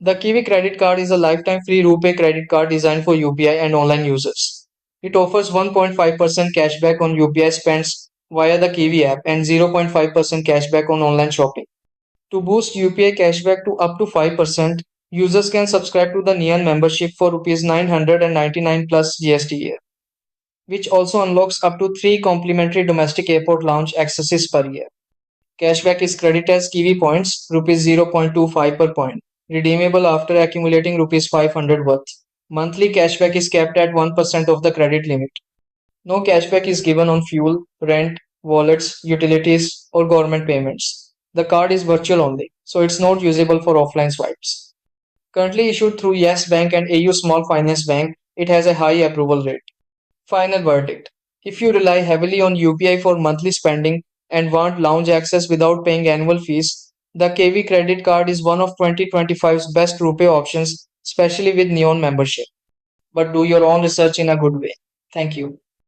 The Kiwi Credit Card is a lifetime free RuPay credit card designed for UPI and online users. It offers 1.5% cashback on UPI spends via the Kiwi app and 0.5% cashback on online shopping. To boost UPI cashback to up to 5%, users can subscribe to the Neon membership for Rs 999 plus GST year, which also unlocks up to 3 complimentary domestic airport lounge accesses per year. Cashback is credited as Kiwi points, Rs 0.25 per point, redeemable after accumulating Rs 500 worth. Monthly cashback is capped at 1% of the credit limit. No cashback is given on fuel, rent, wallets, utilities, or government payments. The card is virtual only, so it's not usable for offline swipes. Currently issued through Yes Bank and AU Small Finance Bank, it has a high approval rate. Final verdict. If you rely heavily on UPI for monthly spending and want lounge access without paying annual fees, the KV credit card is one of 2025's best RuPay options, especially with Neon membership. But do your own research in a good way. Thank you.